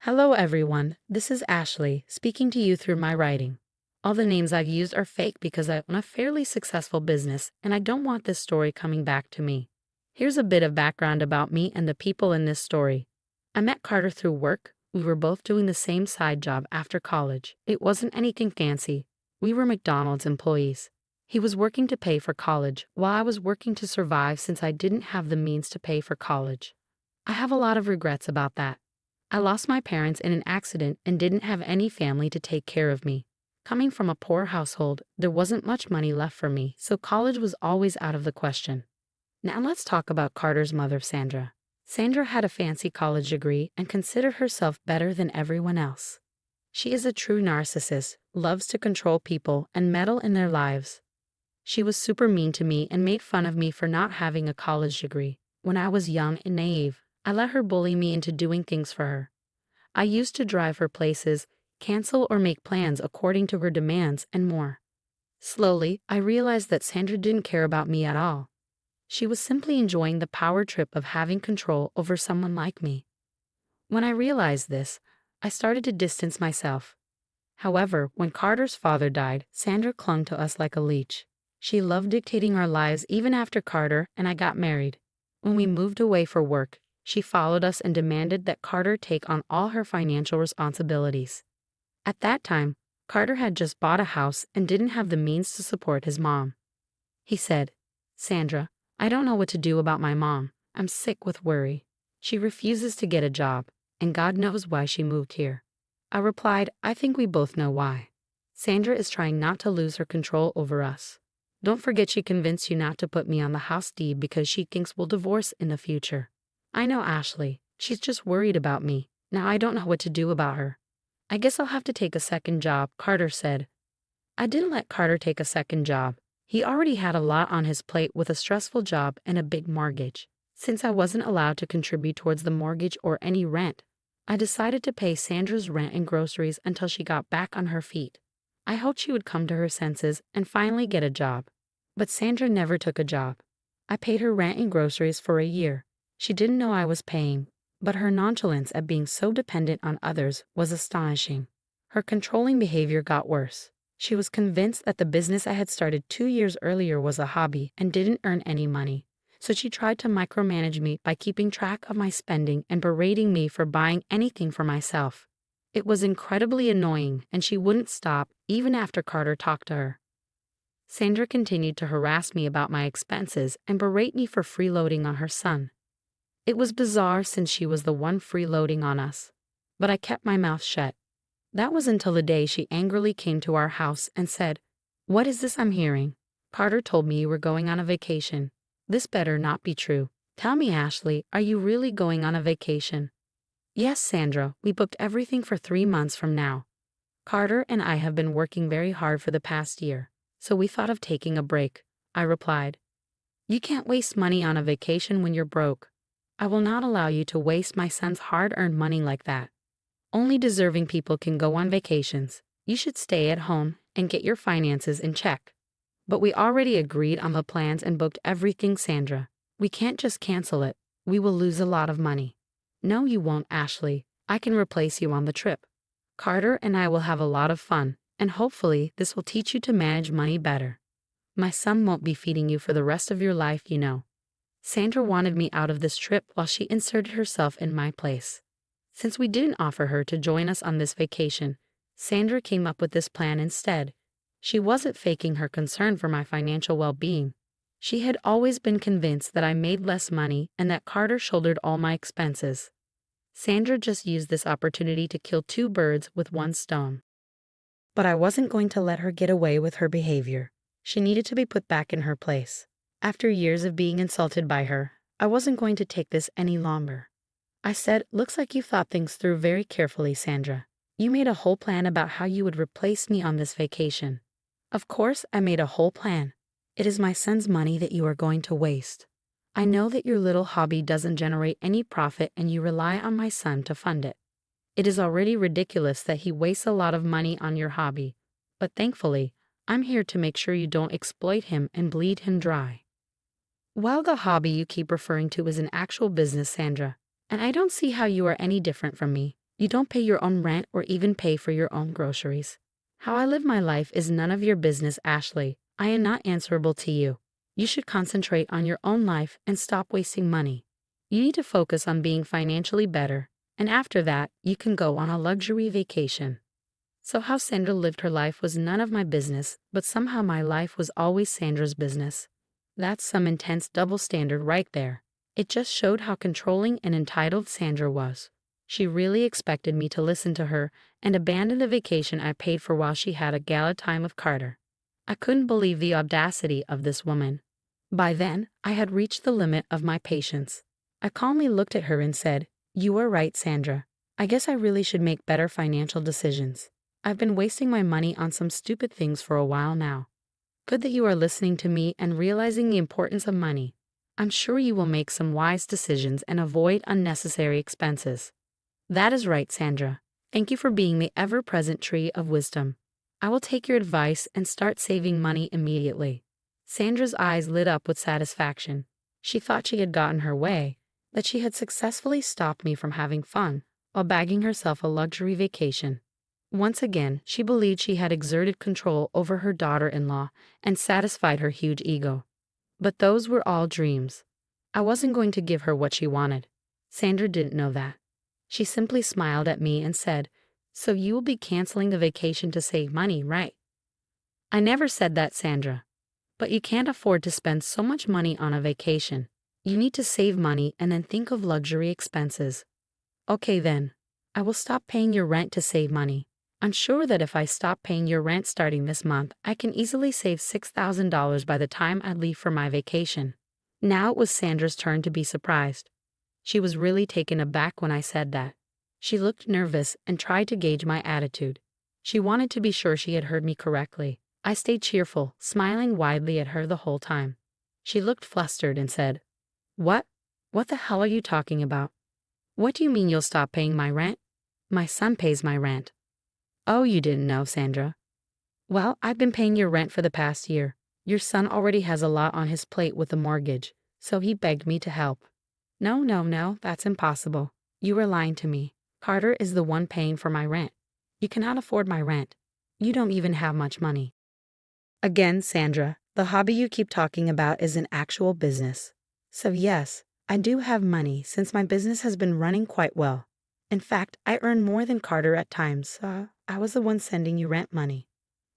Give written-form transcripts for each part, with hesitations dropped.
Hello, everyone. This is Ashley, speaking to you through my writing. All the names I've used are fake because I own a fairly successful business and I don't want this story coming back to me. Here's a bit of background about me and the people in this story. I met Carter through work. We were both doing the same side job after college. It wasn't anything fancy. We were McDonald's employees. He was working to pay for college, while I was working to survive since I didn't have the means to pay for college. I have a lot of regrets about that. I lost my parents in an accident and didn't have any family to take care of me. Coming from a poor household, there wasn't much money left for me, so college was always out of the question. Now let's talk about Carter's mother, Sandra. Sandra had a fancy college degree and considered herself better than everyone else. She is a true narcissist, loves to control people and meddle in their lives. She was super mean to me and made fun of me for not having a college degree. When I was young and naive, I let her bully me into doing things for her. I used to drive her places, cancel or make plans according to her demands, and more. Slowly, I realized that Sandra didn't care about me at all. She was simply enjoying the power trip of having control over someone like me. When I realized this, I started to distance myself. However, when Carter's father died, Sandra clung to us like a leech. She loved dictating our lives even after Carter and I got married. When we moved away for work, she followed us and demanded that Carter take on all her financial responsibilities. At that time, Carter had just bought a house and didn't have the means to support his mom. He said, "Sandra, I don't know what to do about my mom. I'm sick with worry. She refuses to get a job, and God knows why she moved here." I replied, "I think we both know why. Sandra is trying not to lose her control over us. Don't forget she convinced you not to put me on the house deed because she thinks we'll divorce in the future." "I know, Ashley. She's just worried about me. Now I don't know what to do about her." "I guess I'll have to take a second job," Carter said. I didn't let Carter take a second job. He already had a lot on his plate with a stressful job and a big mortgage. Since I wasn't allowed to contribute towards the mortgage or any rent, I decided to pay Sandra's rent and groceries until she got back on her feet. I hoped she would come to her senses and finally get a job. But Sandra never took a job. I paid her rent and groceries for a year. She didn't know I was paying, but her nonchalance at being so dependent on others was astonishing. Her controlling behavior got worse. She was convinced that the business I had started 2 years earlier was a hobby and didn't earn any money, so she tried to micromanage me by keeping track of my spending and berating me for buying anything for myself. It was incredibly annoying, and she wouldn't stop even after Carter talked to her. Sandra continued to harass me about my expenses and berate me for freeloading on her son. It was bizarre since she was the one freeloading on us, but I kept my mouth shut. That was until the day she angrily came to our house and said, "What is this I'm hearing? Carter told me you were going on a vacation. This better not be true. Tell me, Ashley, are you really going on a vacation?" "Yes, Sandra, we booked everything for 3 months from now. Carter and I have been working very hard for the past year, so we thought of taking a break," I replied. "You can't waste money on a vacation when you're broke. I will not allow you to waste my son's hard-earned money like that. Only deserving people can go on vacations. You should stay at home and get your finances in check." "But we already agreed on the plans and booked everything, Sandra. We can't just cancel it. We will lose a lot of money." "No, you won't, Ashley. I can replace you on the trip. Carter and I will have a lot of fun, and hopefully this will teach you to manage money better. My son won't be feeding you for the rest of your life, you know." Sandra wanted me out of this trip while she inserted herself in my place. Since we didn't offer her to join us on this vacation, Sandra came up with this plan instead. She wasn't faking her concern for my financial well-being. She had always been convinced that I made less money and that Carter shouldered all my expenses. Sandra just used this opportunity to kill two birds with one stone. But I wasn't going to let her get away with her behavior. She needed to be put back in her place. After years of being insulted by her, I wasn't going to take this any longer. I said, "Looks like you thought things through very carefully, Sandra. You made a whole plan about how you would replace me on this vacation." "Of course, I made a whole plan. It is my son's money that you are going to waste. I know that your little hobby doesn't generate any profit and you rely on my son to fund it. It is already ridiculous that he wastes a lot of money on your hobby, but thankfully, I'm here to make sure you don't exploit him and bleed him dry." "Well, the hobby you keep referring to is an actual business, Sandra, and I don't see how you are any different from me. You don't pay your own rent or even pay for your own groceries. How I live my life is none of your business, Ashley. I am not answerable to you. You should concentrate on your own life and stop wasting money. You need to focus on being financially better, and after that, you can go on a luxury vacation. So how Sandra lived her life was none of my business, but somehow my life was always Sandra's business. That's some intense double standard right there. It just showed how controlling and entitled Sandra was. She really expected me to listen to her and abandon the vacation I paid for while she had a gala time with Carter. I couldn't believe the audacity of this woman. By then, I had reached the limit of my patience. I calmly looked at her and said, "You are right, Sandra. I guess I really should make better financial decisions. I've been wasting my money on some stupid things for a while now. Good that you are listening to me and realizing the importance of money. I'm sure you will make some wise decisions and avoid unnecessary expenses." That is right, Sandra. Thank you for being the ever-present tree of wisdom. I will take your advice and start saving money immediately. Sandra's eyes lit up with satisfaction. She thought she had gotten her way, that she had successfully stopped me from having fun while bagging herself a luxury vacation. Once again, she believed she had exerted control over her daughter-in-law and satisfied her huge ego. But those were all dreams. I wasn't going to give her what she wanted. Sandra didn't know that. She simply smiled at me and said, "So you will be canceling the vacation to save money, right?" I never said that, Sandra. But you can't afford to spend so much money on a vacation. You need to save money and then think of luxury expenses. Okay then. I will stop paying your rent to save money. I'm sure that if I stop paying your rent starting this month, I can easily save $6,000 by the time I leave for my vacation. Now it was Sandra's turn to be surprised. She was really taken aback when I said that. She looked nervous and tried to gauge my attitude. She wanted to be sure she had heard me correctly. I stayed cheerful, smiling widely at her the whole time. She looked flustered and said, "What? What the hell are you talking about? What do you mean you'll stop paying my rent? My son pays my rent." "Oh, you didn't know, Sandra? Well, I've been paying your rent for the past year. Your son already has a lot on his plate with the mortgage, so he begged me to help." "No, no, no, that's impossible. You are lying to me. Carter is the one paying for my rent. You cannot afford my rent. You don't even have much money." Again, Sandra, the hobby you keep talking about is an actual business. So yes, I do have money since my business has been running quite well. In fact, I earn more than Carter at times, so I was the one sending you rent money.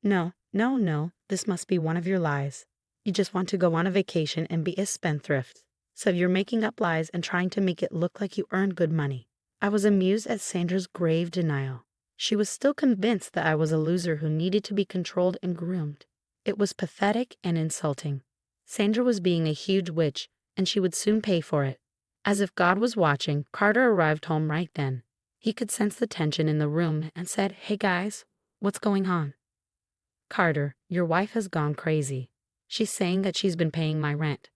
No, no, no, this must be one of your lies. You just want to go on a vacation and be a spendthrift. So you're making up lies and trying to make it look like you earned good money. I was amused at Sandra's grave denial. She was still convinced that I was a loser who needed to be controlled and groomed. It was pathetic and insulting. Sandra was being a huge witch, and she would soon pay for it. As if God was watching, Carter arrived home right then. He could sense the tension in the room and said, "Hey guys, what's going on?" "Carter, your wife has gone crazy. She's saying that she's been paying my rent."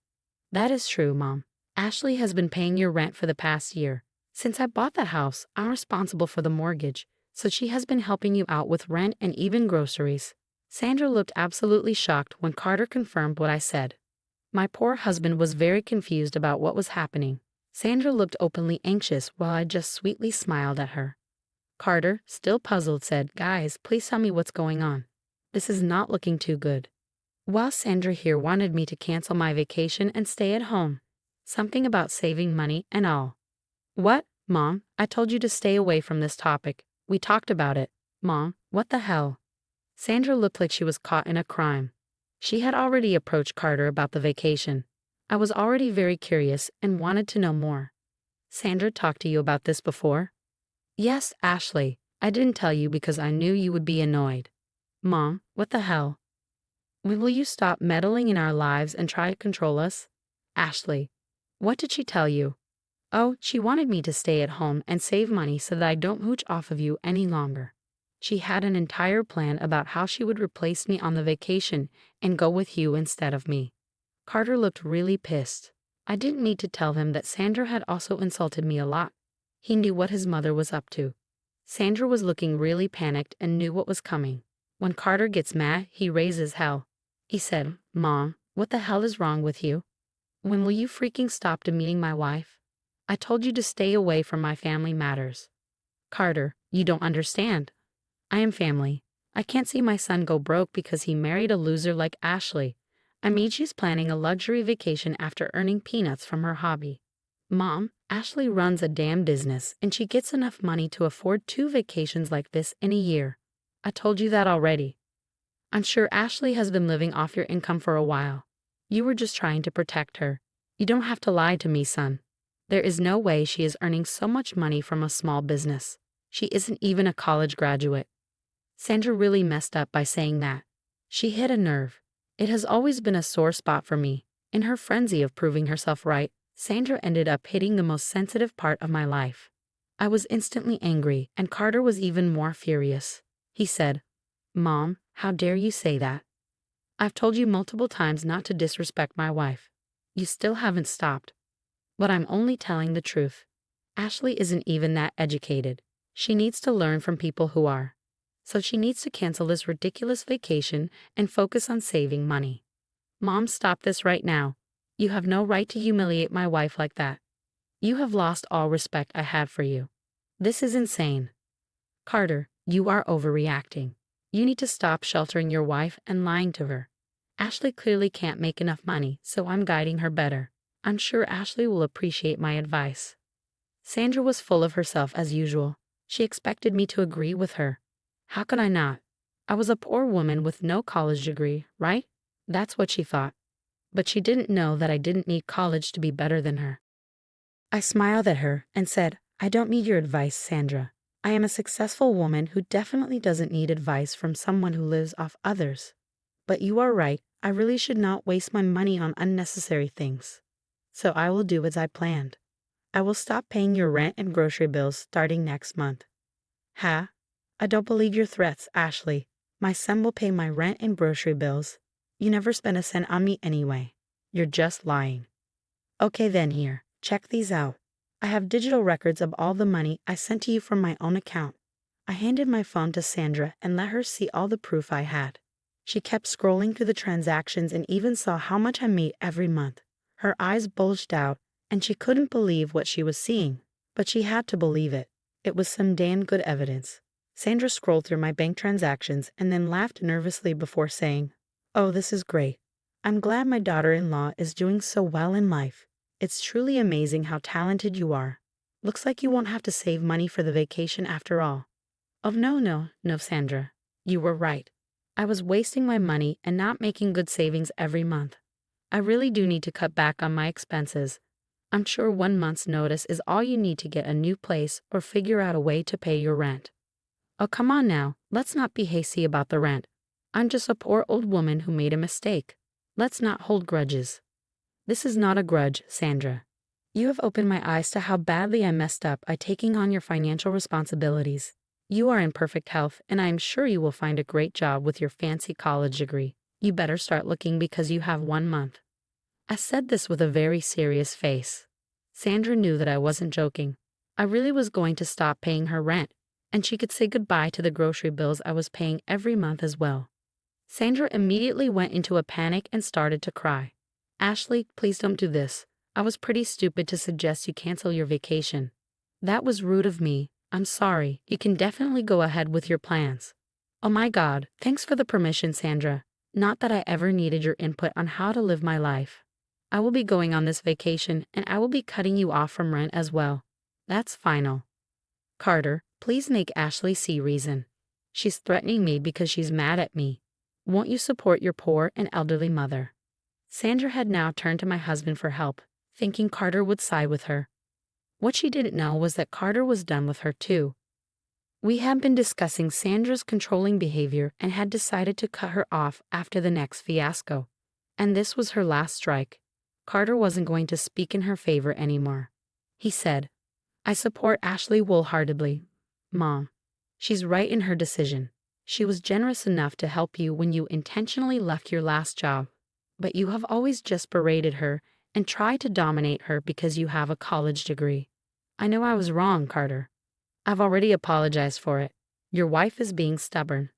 "That is true, Mom. Ashley has been paying your rent for the past year. Since I bought the house, I'm responsible for the mortgage, so she has been helping you out with rent and even groceries." Sandra looked absolutely shocked when Carter confirmed what I said. My poor husband was very confused about what was happening. Sandra looked openly anxious while I just sweetly smiled at her. Carter, still puzzled, said, "Guys, please tell me what's going on. This is not looking too good." While Sandra here wanted me to cancel my vacation and stay at home. Something about saving money and all. "What, Mom? I told you to stay away from this topic. We talked about it. Mom, what the hell?" Sandra looked like she was caught in a crime. She had already approached Carter about the vacation. I was already very curious and wanted to know more. "Sandra talked to you about this before?" "Yes, Ashley. I didn't tell you because I knew you would be annoyed." "Mom, what the hell? When will you stop meddling in our lives and try to control us?" "Ashley, what did she tell you?" "Oh, she wanted me to stay at home and save money so that I don't mooch off of you any longer. She had an entire plan about how she would replace me on the vacation and go with you instead of me." Carter looked really pissed. I didn't need to tell him that Sandra had also insulted me a lot. He knew what his mother was up to. Sandra was looking really panicked and knew what was coming. When Carter gets mad, he raises hell. He said, "Mom, what the hell is wrong with you? When will you freaking stop demeaning my wife? I told you to stay away from my family matters." Carter, you don't understand. I am family. I can't see my son go broke because he married a loser like Ashley. I mean, she's planning a luxury vacation after earning peanuts from her hobby. Mom, Ashley runs a damn business and she gets enough money to afford 2 vacations like this in a year. I told you that already. I'm sure Ashley has been living off your income for a while. You were just trying to protect her. You don't have to lie to me, son. There is no way she is earning so much money from a small business. She isn't even a college graduate. Sandra really messed up by saying that. She hit a nerve. It has always been a sore spot for me. In her frenzy of proving herself right, Sandra ended up hitting the most sensitive part of my life. I was instantly angry, and Carter was even more furious. He said, "Mom, how dare you say that? I've told you multiple times not to disrespect my wife. You still haven't stopped. But I'm only telling the truth. Ashley isn't even that educated. She needs to learn from people who are. So she needs to cancel this ridiculous vacation and focus on saving money. Mom, stop this right now. You have no right to humiliate my wife like that. You have lost all respect I had for you. This is insane. Carter, you are overreacting. You need to stop sheltering your wife and lying to her. Ashley clearly can't make enough money, so I'm guiding her better. I'm sure Ashley will appreciate my advice." Sandra was full of herself as usual. She expected me to agree with her. How could I not? I was a poor woman with no college degree, right? That's what she thought. But she didn't know that I didn't need college to be better than her. I smiled at her and said, "I don't need your advice, Sandra. I am a successful woman who definitely doesn't need advice from someone who lives off others. But you are right, I really should not waste my money on unnecessary things. So I will do as I planned. I will stop paying your rent and grocery bills starting next month." "Ha? I don't believe your threats, Ashley. My son will pay my rent and grocery bills. You never spent a cent on me anyway. You're just lying." "Okay then, here, check these out. I have digital records of all the money I sent to you from my own account." I handed my phone to Sandra and let her see all the proof I had. She kept scrolling through the transactions and even saw how much I made every month. Her eyes bulged out, and she couldn't believe what she was seeing. But she had to believe it. It was some damn good evidence. Sandra scrolled through my bank transactions and then laughed nervously before saying, "Oh, this is great. I'm glad my daughter-in-law is doing so well in life. It's truly amazing how talented you are. Looks like you won't have to save money for the vacation after all." "Oh, no, Sandra. You were right. I was wasting my money and not making good savings every month. I really do need to cut back on my expenses. I'm sure 1 month's notice is all you need to get a new place or figure out a way to pay your rent." "Oh, come on now. Let's not be hasty about the rent. I'm just a poor old woman who made a mistake. Let's not hold grudges." "This is not a grudge, Sandra. You have opened my eyes to how badly I messed up by taking on your financial responsibilities. You are in perfect health, and I am sure you will find a great job with your fancy college degree. You better start looking because you have 1 month. I said this with a very serious face. Sandra knew that I wasn't joking. I really was going to stop paying her rent, and she could say goodbye to the grocery bills I was paying every month as well. Sandra immediately went into a panic and started to cry. "Ashley, please don't do this. I was pretty stupid to suggest you cancel your vacation. That was rude of me. I'm sorry. You can definitely go ahead with your plans." "Oh my God, thanks for the permission, Sandra. Not that I ever needed your input on how to live my life. I will be going on this vacation, and I will be cutting you off from rent as well. That's final." "Carter, please make Ashley see reason. She's threatening me because she's mad at me. Won't you support your poor and elderly mother?" Sandra had now turned to my husband for help, thinking Carter would side with her. What she didn't know was that Carter was done with her too. We had been discussing Sandra's controlling behavior and had decided to cut her off after the next fiasco. And this was her last strike. Carter wasn't going to speak in her favor anymore. He said, "I support Ashley wholeheartedly, Mom. She's right in her decision. She was generous enough to help you when you intentionally left your last job. But you have always just berated her and tried to dominate her because you have a college degree. I know I was wrong, Carter. I've already apologized for it. Your wife is being stubborn.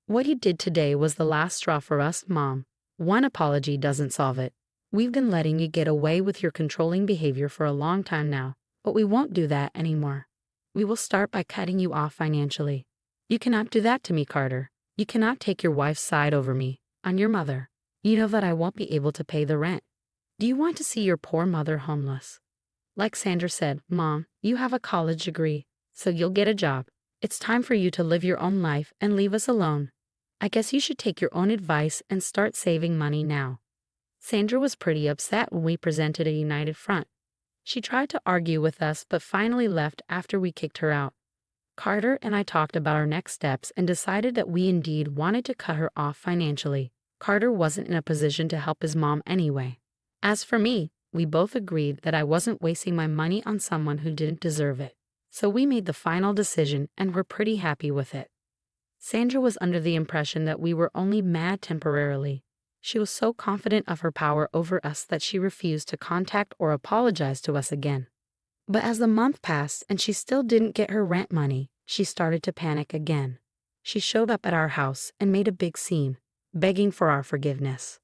What you did today was the last straw for us, Mom. One apology doesn't solve it. We've been letting you get away with your controlling behavior for a long time now, but we won't do that anymore. We will start by cutting you off financially. You cannot do that to me, Carter. You cannot take your wife's side over me. I'm your mother. You know that I won't be able to pay the rent. Do you want to see your poor mother homeless? Like Sandra said, Mom, you have a college degree, so you'll get a job. It's time for you to live your own life and leave us alone. I guess you should take your own advice and start saving money now. Sandra was pretty upset when we presented a united front. She tried to argue with us but finally left after we kicked her out. Carter and I talked about our next steps and decided that we indeed wanted to cut her off financially. Carter wasn't in a position to help his mom anyway. As for me, we both agreed that I wasn't wasting my money on someone who didn't deserve it. So we made the final decision and were pretty happy with it. Sandra was under the impression that we were only mad temporarily. She was so confident of her power over us that she refused to contact or apologize to us again. But as the month passed and she still didn't get her rent money, she started to panic again. She showed up at our house and made a big scene, begging for our forgiveness.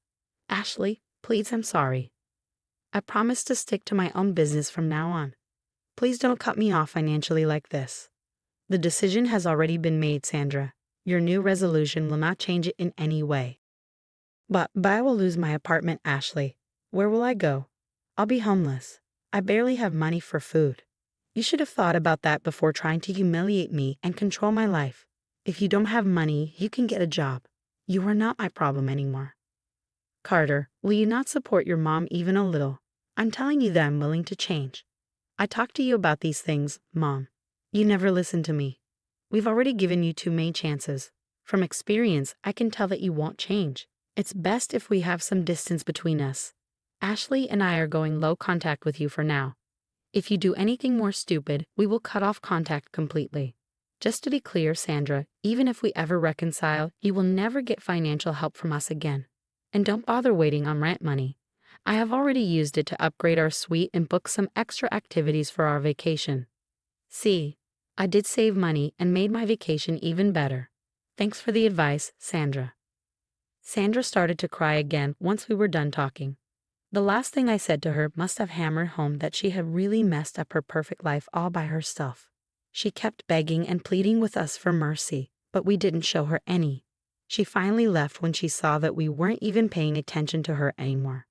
Ashley, please, I'm sorry. I promise to stick to my own business from now on. Please don't cut me off financially like this. The decision has already been made, Sandra. Your new resolution will not change it in any way. But I will lose my apartment, Ashley. Where will I go? I'll be homeless. I barely have money for food. You should have thought about that before trying to humiliate me and control my life. If you don't have money, you can get a job. You are not my problem anymore. Carter, will you not support your mom even a little? I'm telling you that I'm willing to change. I talked to you about these things, Mom. You never listened to me. We've already given you 2 main chances. From experience, I can tell that you won't change. It's best if we have some distance between us. Ashley and I are going low contact with you for now. If you do anything more stupid, we will cut off contact completely. Just to be clear, Sandra, even if we ever reconcile, you will never get financial help from us again. And don't bother waiting on rent money. I have already used it to upgrade our suite and book some extra activities for our vacation. See, I did save money and made my vacation even better. Thanks for the advice, Sandra. Sandra started to cry again once we were done talking. The last thing I said to her must have hammered home that she had really messed up her perfect life all by herself. She kept begging and pleading with us for mercy, but we didn't show her any. She finally left when she saw that we weren't even paying attention to her anymore.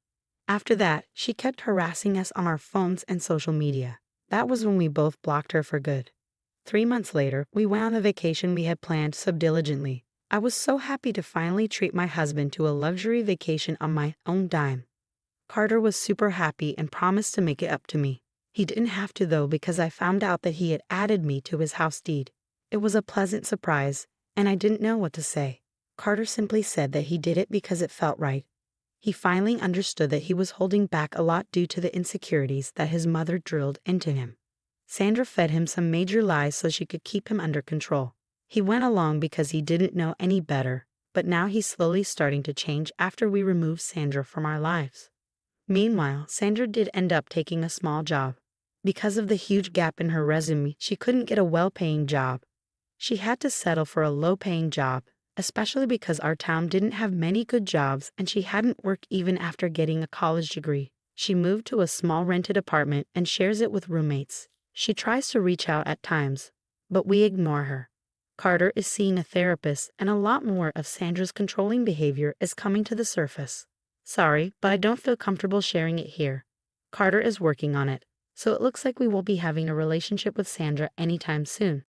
After that, she kept harassing us on our phones and social media. That was when we both blocked her for good. 3 months later, we went on the vacation we had planned so diligently. I was so happy to finally treat my husband to a luxury vacation on my own dime. Carter was super happy and promised to make it up to me. He didn't have to though because I found out that he had added me to his house deed. It was a pleasant surprise, and I didn't know what to say. Carter simply said that he did it because it felt right. He finally understood that he was holding back a lot due to the insecurities that his mother drilled into him. Sandra fed him some major lies so she could keep him under control. He went along because he didn't know any better, but now he's slowly starting to change after we removed Sandra from our lives. Meanwhile, Sandra did end up taking a small job. Because of the huge gap in her resume, she couldn't get a well-paying job. She had to settle for a low-paying job, especially because our town didn't have many good jobs and she hadn't worked even after getting a college degree. She moved to a small rented apartment and shares it with roommates. She tries to reach out at times, but we ignore her. Carter is seeing a therapist and a lot more of Sandra's controlling behavior is coming to the surface. Sorry, but I don't feel comfortable sharing it here. Carter is working on it, so it looks like we won't be having a relationship with Sandra anytime soon.